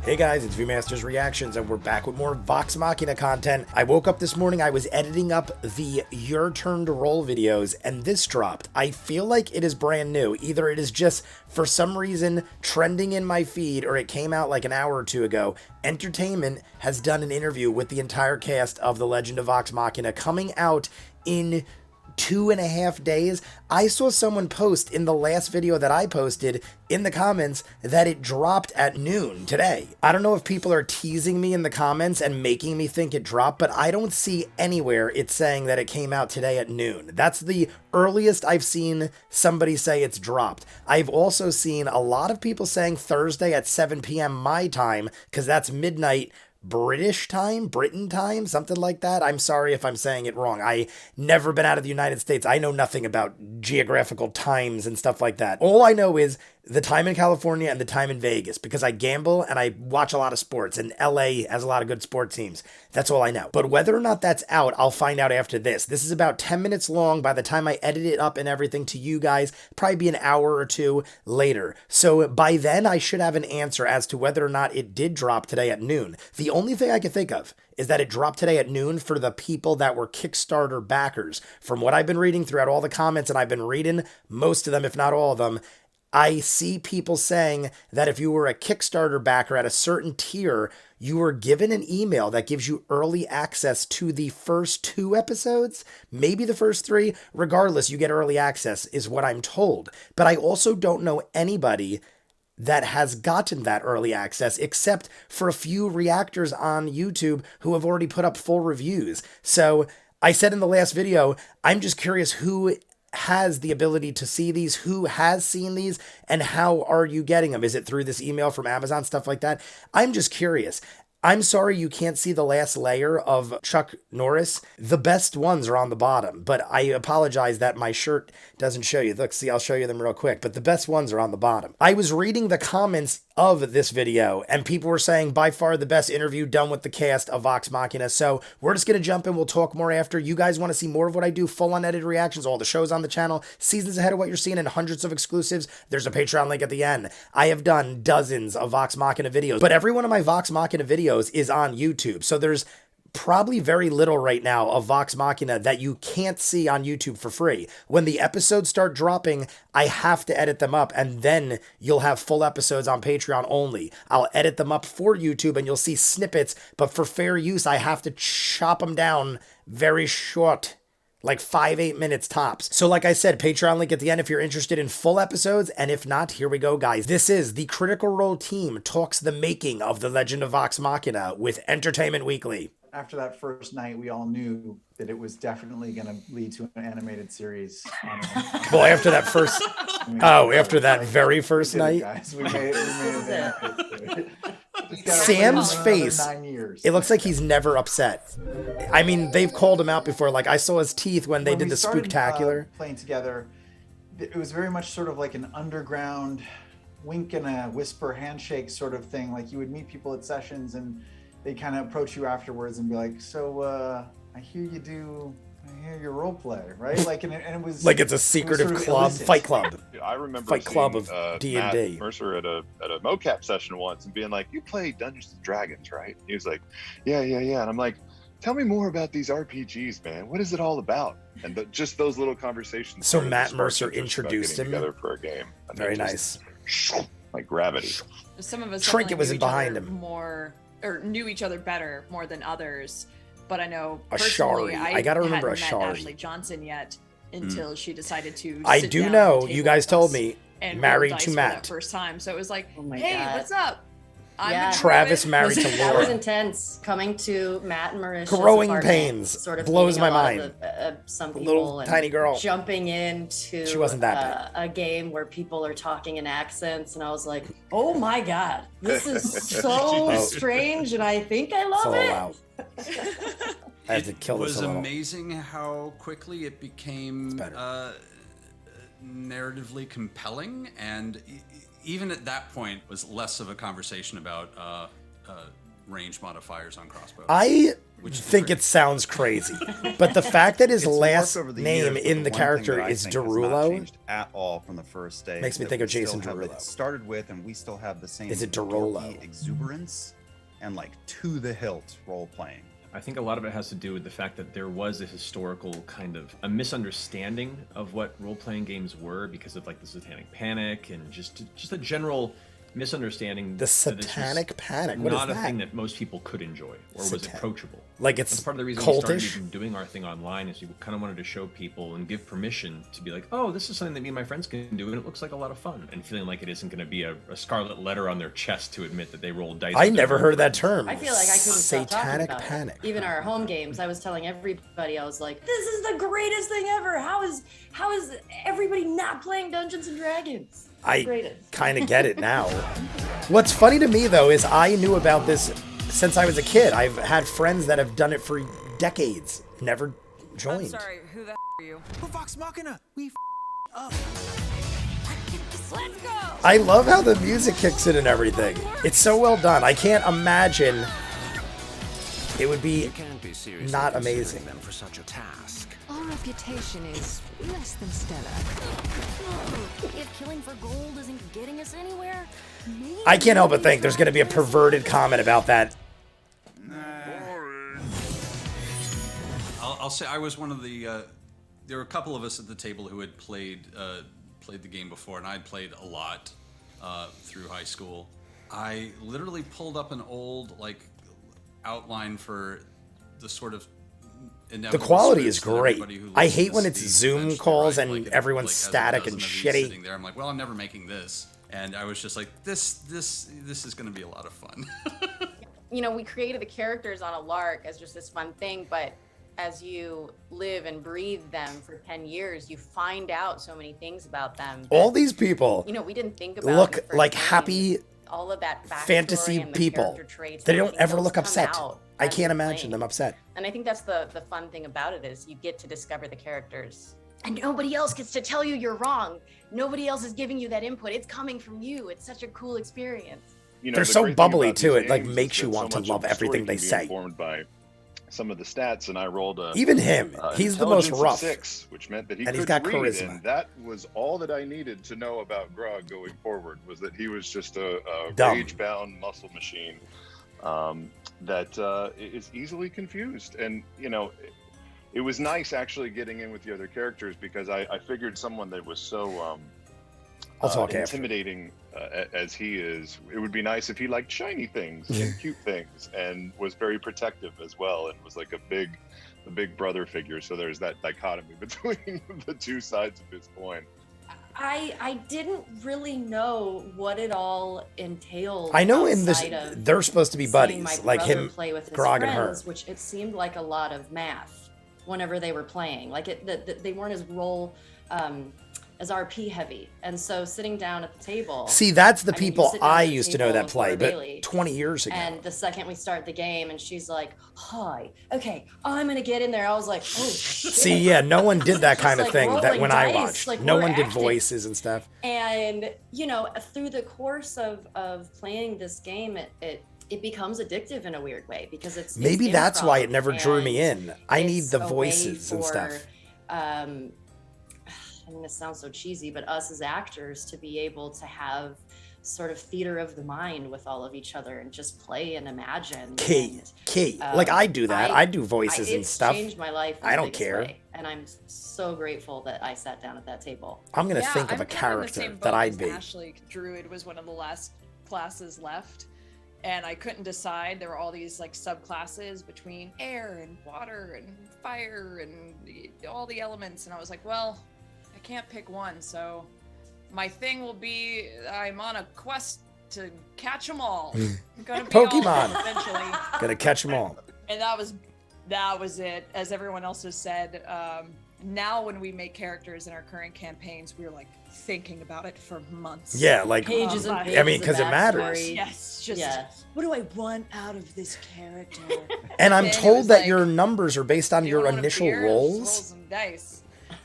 Hey guys, it's ViewMasters Reactions, and we're back with more Vox Machina content. I woke up this morning, I was editing up the Your Turn to Roll videos, and this dropped. I feel like it is brand new. Either it is just, for some reason, trending in my feed, or it came out like an hour or two ago. Entertainment has done an interview with the entire cast of The Legend of Vox Machina coming out in 2.5 days. I saw someone post in the last video that I posted in the comments that it dropped at noon today. I don't know if people are teasing me in the comments and making me think it dropped, but I don't see anywhere it's saying that it came out today at noon. That's the earliest I've seen somebody say it's dropped. I've also seen a lot of people saying Thursday at 7 p.m. my time, because that's midnight British time, Britain time, something like that. I'm sorry if I'm saying it wrong. I never been out of the United States. I know nothing about geographical times and stuff like that. All I know is the time in California and the time in Vegas, because I gamble and I watch a lot of sports, and LA has a lot of good sports teams. That's all I know. But whether or not that's out, I'll find out after this. This is about 10 minutes long. By the time I edit it up and everything to you guys, probably be an hour or two later. So by then I should have an answer as to whether or not it did drop today at noon. The only thing I can think of is that it dropped today at noon for the people that were Kickstarter backers. From what I've been reading throughout all the comments, and I've been reading most of them, if not all of them, I see people saying that if you were a Kickstarter backer at a certain tier, you were given an email that gives you early access to the first 2 episodes, maybe the first 3. Regardless, you get early access is what I'm told. But I also don't know anybody that has gotten that early access, except for a few reactors on YouTube who have already put up full reviews. So I said in the last video, I'm just curious who has the ability to see these, who has seen these, and how are you getting them? Is it through this email from Amazon, stuff like that? I'm just curious. I'm sorry you can't see the last layer of Chuck Norris. The best ones are on the bottom, but I apologize that my shirt doesn't show you. Look, see, I'll show you them real quick, but the best ones are on the bottom. I was reading the comments of this video, and people were saying by far the best interview done with the cast of Vox Machina. So we're just going to jump in. We'll talk more after. You guys want to see more of what I do, full unedited reactions, all the shows on the channel, seasons ahead of what you're seeing, and hundreds of exclusives. There's a Patreon link at the end. I have done dozens of Vox Machina videos, but every one of my Vox Machina videos is on YouTube. So there's probably very little right now of Vox Machina that you can't see on YouTube for free. When the episodes start dropping, I have to edit them up, and then you'll have full episodes on Patreon only. I'll edit them up for YouTube and you'll see snippets, but for fair use, I have to chop them down very short, like 5-8 minutes tops. So like I said, Patreon link at the end if you're interested in full episodes, and if not, here we go, guys. This is the Critical Role team talks the making of The Legend of Vox Machina with Entertainment Weekly. After that first night, we all knew that it was definitely going to lead to an animated series. Well, after that first, after that very first night, guys, we made it. Sam's face, it looks like he's never upset. I mean, they've called him out before. Like, I saw his teeth when they did the Spooktacular. Playing together, it was very much sort of like an underground wink and a whisper handshake sort of thing. Like, you would meet people at sessions and they kind of approach you afterwards and be like, so I hear your role play, right? Like, and it was like it's a secretive club, fight club. I remember fight club of D&D. Matt Mercer at a mocap session once and being like, "You play Dungeons and Dragons, right?" He was like, "Yeah, yeah, yeah." And I'm like, "Tell me more about these RPGs, man. What is it all about?" And just those little conversations. So Matt Mercer introduced him together for a game. Very nice. Like gravity. Some of us Trinket was in behind him more, or knew each other better more than others. But I know personally, I gotta remember hadn't met Ashley Johnson yet until she decided to. I do know. You guys told me. Married to Matt. That first time, so it was like, oh hey, God. what's up? Yeah. Travis married to Laura. That was intense. Coming to Matt and Marisha's growing apartment, pains sort of blows my mind. Some people, little tiny girl jumping into she wasn't that a game where people are talking in accents, and I was like, oh my God, this is so strange, and I think I love it. Wow. I have to kill this a little. It was amazing how quickly it became narratively compelling, and even at that point was less of a conversation about range modifiers on crossbows. I think it sounds crazy. But the fact that his It's last morphed over the name years, in but the one thing character that I is think has not Derulo changed at all from the first day. makes me that think of we still Jason have it Derulo. started with, and we still have the same Is it Derulo? dorky exuberance and like to the hilt role playing. I think a lot of it has to do with the fact that there was a historical kind of a misunderstanding of what role-playing games were because of like the Satanic Panic and just a general misunderstanding. The that this was Satanic Panic? What is not a that? thing that most people could enjoy or was approachable. Like it's That's part of the reason we started cultish? even doing our thing online is we kind of wanted to show people and give permission to be like, oh, this is something that me and my friends can do and it looks like a lot of fun. And feeling like it isn't going to be a scarlet letter on their chest to admit that they rolled dice. I with their never heard that friends. term. I feel like I couldn't stop talking Satanic about Panic. it. Even our home games, I was telling everybody, I was like, this is the greatest thing ever. How is everybody not playing Dungeons and Dragons? I Greatest. kind of get it now. What's funny to me though is I knew about this since I was a kid. I've had friends that have done it for decades, never joined. I'm sorry, who the are you? Vox Machina, we up. Let's go! I love how the music kicks in and everything. It's so well done. I can't imagine it would be not amazing. Them for such a task. Our reputation is less than stellar. If killing for gold isn't getting us anywhere, maybe I can't help but think there's going to be a perverted comment about that. I'll say I was one of the. There were a couple of us at the table who had played the game before, and I'd played a lot through high school. I literally pulled up an old outline for the sort of. The quality is scripts that great. everybody who I listens hate when to it's Steve Zoom eventually calls write, and it, everyone's has a static dozen and of these shitty. sitting there. I'm like, well, I'm never making this, and I was just like, this is going to be a lot of fun. You know, we created the characters on a lark as just this fun thing, but as you live and breathe them for 10 years, you find out so many things about them. All these people You know, we didn't think about in look the first like game. happy All of that backstory fantasy and the people. character traits, They don't everything, ever those look come upset. out I as can't you're imagine playing. them upset. And I think that's the fun thing about it is you get to discover the characters. And nobody else gets to tell you you're wrong. Nobody else is giving you that input. It's coming from you. It's such a cool experience. You know, They're the so great thing bubbly about too. these It like games makes is you that want so to much love of the story everything they can be say. Informed by some of the stats, and I rolled a Even him, an he's the most intelligence of rough. 6, which meant that he And he's couldn't got read, charisma. and that was all that I needed to know about Grog going forward. Was that he was just a Dumb. rage-bound muscle machine that is easily confused, and you know. It was nice actually getting in with the other characters because I figured someone that was so I'll talk after. intimidating as he is, it would be nice if he liked shiny things and cute things and was very protective as well and was like a big brother figure. So there's that dichotomy between the two sides of his coin. I didn't really know what it all entailed. I know in this outside of they're supposed to be seeing buddies, my like brother him, play with his Grog, and her. friends, which it seemed like a lot of math whenever they were playing. Like they weren't as as RP heavy, and so sitting down at the table. See, that's the I mean, you people sit down I at the used to know table that with play, Laura but Bailey, 20 years ago. And the second we start the game, and she's like, "Hi, okay, I'm gonna get in there." I was like, "Oh shit!" See, yeah, no one did that Just, kind of like, thing that rolling when I dice, watched. like, No we're one did acting. voices and stuff. And you know, through the course of playing this game, it becomes addictive in a weird way because it's Maybe that's why it improv, never drew me and in. I need it's the a way voices and for, stuff. I mean, this sounds so cheesy, but us as actors to be able to have sort of theater of the mind with all of each other and just play and imagine. Key. And, Like I do that. I do voices and it's stuff. changed my life. in I the don't biggest care. way, and I'm so grateful that I sat down at that table. I'm gonna Yeah, think of I'm a kind of in the character same that boat I'd as be. Ashley. Druid was one of the last classes left, and I couldn't decide. There were all these like subclasses between air and water and fire and all the elements, and I was like, well, I can't pick one, so my thing will be I'm on a quest to catch them all. I'm gonna be all of them Pokemon. eventually. Gonna catch them all. And that was it. As everyone else has said, now when we make characters in our current campaigns, we're like thinking about it for months. Yeah, like Pages and I pages mean, of because it matters. backstory. Yes, just Yeah. what do I want out of this character? And I'm then it told was that like, your numbers are based on you your want a initial beer? Just roll rolls. some dice.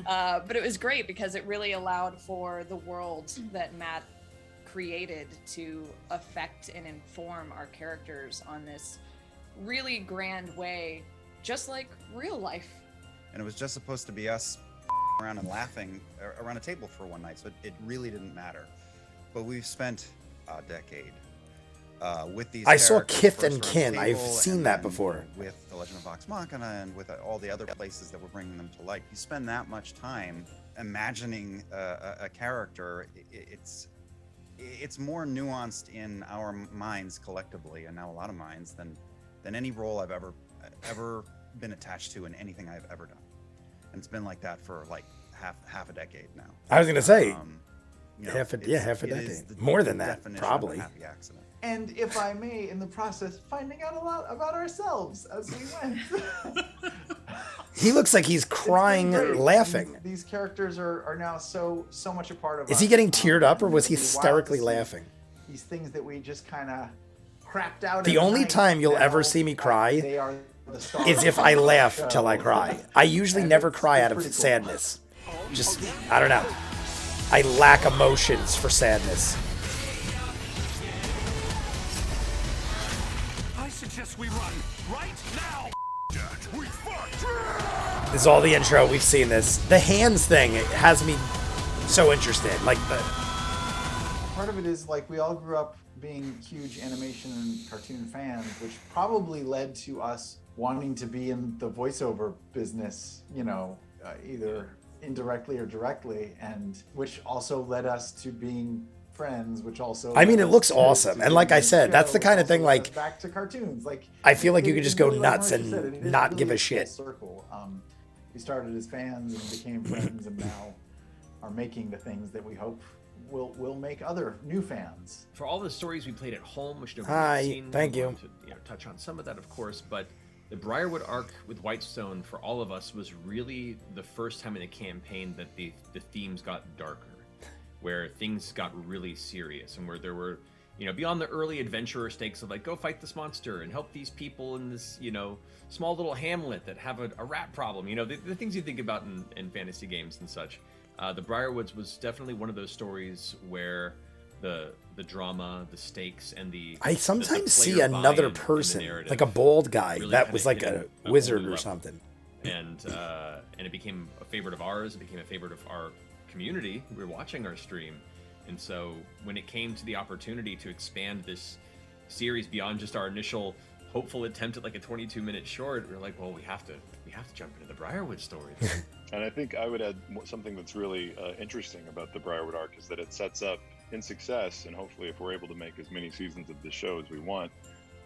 But it was great because it really allowed for the world that Matt created to affect and inform our characters on this really grand way, just like real life. And it was just supposed to be us around and laughing around a table for one night, so it really didn't matter. But we've spent a decade with these. I saw characters Kith first and around Kin. the I've table, seen and that then before. with The Legend of Vox Machina and with all the other places that we're bringing them to light. You spend that much time imagining a character. It's more nuanced in our minds collectively, and now a lot of minds, than any role I've ever been attached to in anything I've ever done. And it's been like that for like half a decade now. I was gonna say half a decade. More than that, probably. Happy accident. And if I may, in the process, finding out a lot about ourselves as we went. He looks like he's crying, laughing. These characters are now so much a part of us. Is he getting teared up, or was he It'd be wild hysterically to see laughing? These things that we just kind of crapped out. The in only night, time you'll now, ever see me cry they are the stars is if of I the laugh show. till I cry. I usually never cry out of pretty cool. sadness. Just, I don't know. I lack emotions for sadness. I suggest we run right now. We fucked. This is all the intro. We've seen this. The hands thing has me so interested. Like the Part of it is like we all grew up being huge animation and cartoon fans, which probably led to us wanting to be in the voiceover business, either indirectly or directly, and which also led us to being friends, which also I mean, led it us looks to awesome. And like I being said, the that's show, the kind of which thing, also led like, us back to cartoons. Like I feel like you it- could just it go really, like nuts Marcia and said, it is not really give a full shit. Circle. We started as fans and became friends, and now are making the things that we hope will make other new fans. For all the stories we played at home, which nobody's Hi, seen, thank we you. wanted to touch on some of that, of course, but the Briarwood arc with Whitestone for all of us was really the first time in a campaign that the themes got darker, where things got really serious, and where there were, beyond the early adventurer stakes of like, go fight this monster and help these people in this, small little hamlet that have a rat problem, the things you think about in fantasy games and such. The Briarwoods was definitely one of those stories where the drama, the stakes, and I sometimes the see player another buy-in in the person, narrative like a bald guy really that kinda was like hit a whole wizard new or level. something. And it became a favorite of ours. It became a favorite of our community who were watching our stream. And so when it came to the opportunity to expand this series beyond just our initial hopeful attempt at like a 22-minute short, we're like, well, we have to jump into the Briarwood story. And I think I would add something that's really interesting about the Briarwood arc is that it sets up in success, and hopefully if we're able to make as many seasons of the show as we want,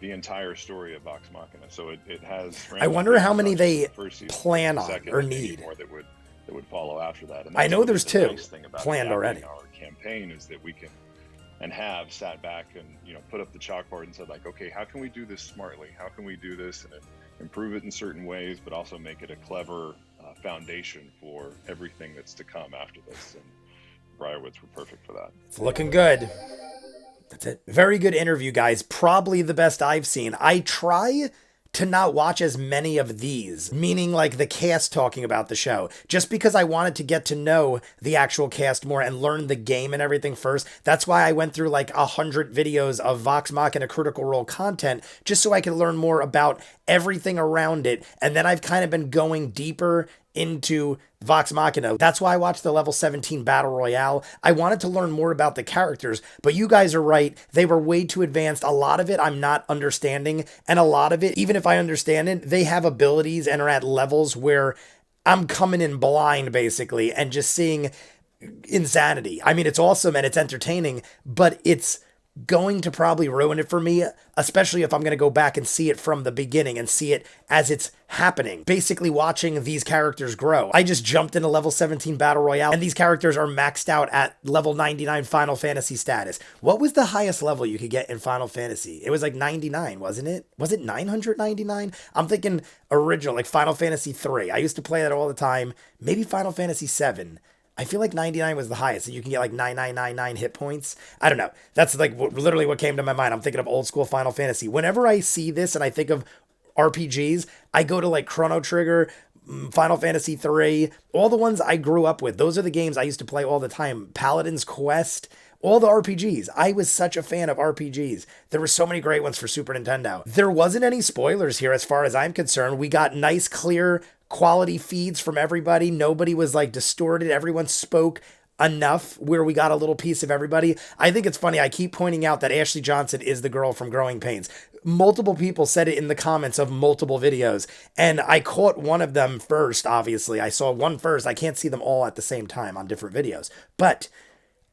the entire story of Vox Machina. So it has. I wonder how many they first season, plan on second, or and any need. more that would follow after that. And I that's know really there's the two nice thing about planned adapting already. Our campaign is that we can and have sat back and put up the chalkboard and said like, okay, how can we do this smartly? How can we do this and improve it in certain ways, but also make it a clever foundation for everything that's to come after this? And Briarwoods were perfect for that. It's looking good. That's it. Very good interview, guys. Probably the best I've seen. I try to not watch as many of these, meaning like the cast talking about the show, just because I wanted to get to know the actual cast more and learn the game and everything first. That's why I went through like 100 videos of Vox Machina Critical Role content, just so I could learn more about everything around it. And then I've kind of been going deeper into Vox Machina. That's why I watched the level 17 Battle Royale. I wanted to learn more about the characters, but you guys are right. They were way too advanced. A lot of it I'm not understanding, and a lot of it, even if I understand it, they have abilities and are at levels where I'm coming in blind, basically, and just seeing insanity. I mean, it's awesome and it's entertaining, but it's going to probably ruin it for me, especially if I'm going to go back and see it from the beginning and see it as it's happening. Basically watching these characters grow. I just jumped into level 17 Battle Royale and these characters are maxed out at level 99 Final Fantasy status. What was the highest level you could get in Final Fantasy? It was like 99, wasn't it? Was it 999? I'm thinking original, like Final Fantasy 3. I used to play that all the time. Maybe Final Fantasy 7. I feel like 99 was the highest, so you can get like 9999 hit points. I don't know. That's like literally what came to my mind. I'm thinking of old school Final Fantasy. Whenever I see this and I think of RPGs, I go to like Chrono Trigger, Final Fantasy 3, all the ones I grew up with. Those are the games I used to play all the time. Paladin's Quest, All the RPGs. I was such a fan of RPGs. There were so many great ones for Super Nintendo. There wasn't any spoilers here as far as I'm concerned. We got nice, clear, quality feeds from everybody. Nobody was like distorted. Everyone spoke enough where we got a little piece of everybody. I think it's funny. I keep pointing out that Ashley Johnson is the girl from Growing Pains. Multiple people said it in the comments of multiple videos, and I caught one of them first, obviously. I saw one first. I can't see them all at the same time on different videos, but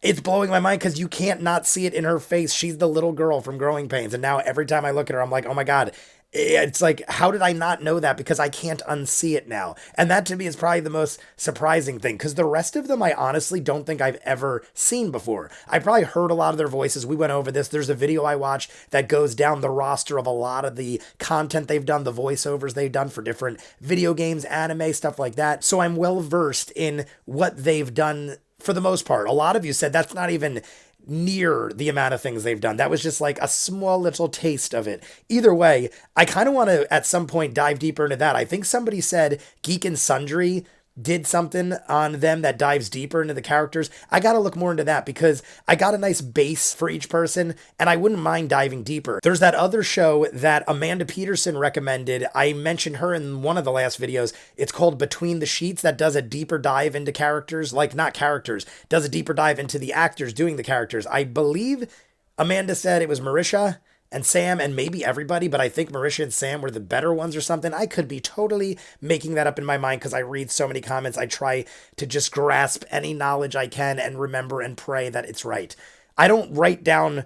it's blowing my mind because you can't not see it in her face. She's the little girl from Growing Pains, and now every time I look at her, I'm like, oh my God. It's like, how did I not know that? Because I can't unsee it now. And that to me is probably the most surprising thing, because the rest of them I honestly don't think I've ever seen before. I probably heard a lot of their voices. We went over this. There's a video I watched that goes down the roster of a lot of the content they've done, the voiceovers they've done for different video games, anime, stuff like that. So I'm well versed in what they've done for the most part. A lot of you said that's not even near the amount of things they've done. That was just like a small little taste of it. Either way, I kind of want to at some point dive deeper into that. I think somebody said Geek and Sundry did something on them that dives deeper into the characters. I got to look more into that because I got a nice base for each person and I wouldn't mind diving deeper. There's that other show that Amanda Peterson recommended. I mentioned her in one of the last videos. It's called Between the Sheets, that does a deeper dive into characters, like not characters, does a deeper dive into the actors doing the characters. I believe Amanda said it was Marisha and Sam and maybe everybody, but I think Marisha and Sam were the better ones or something. I could be totally making that up in my mind because I read so many comments. I try to just grasp any knowledge I can and remember and pray that it's right. I don't write down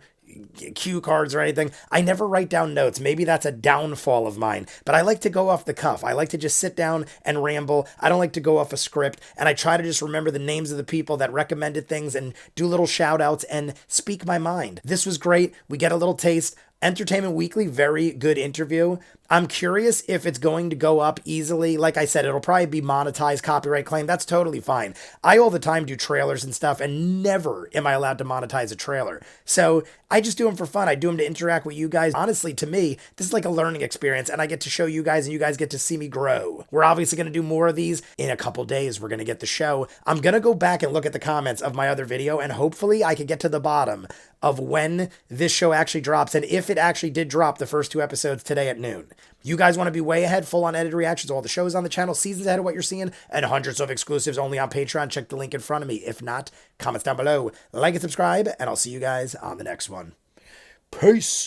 cue cards or anything. I never write down notes. Maybe that's a downfall of mine, but I like to go off the cuff. I like to just sit down and ramble. I don't like to go off a script, and I try to just remember the names of the people that recommended things and do little shout outs and speak my mind. This was great. We get a little taste. Entertainment Weekly, very good interview. I'm curious if it's going to go up easily. Like I said, it'll probably be monetized, copyright claim. That's totally fine. I all the time do trailers and stuff, and never am I allowed to monetize a trailer. So I just do them for fun. I do them to interact with you guys. Honestly, to me, this is like a learning experience, and I get to show you guys, and you guys get to see me grow. We're obviously going to do more of these. In a couple days, we're going to get the show. I'm going to go back and look at the comments of my other video, and hopefully I can get to the bottom of when this show actually drops, and if it actually did drop the first 2 episodes today at noon. You guys want to be way ahead, full on edited reactions, all the shows on the channel, seasons ahead of what you're seeing, and hundreds of exclusives only on Patreon. Check the link in front of me. If not, comments down below, like and subscribe, and I'll see you guys on the next one. Peace.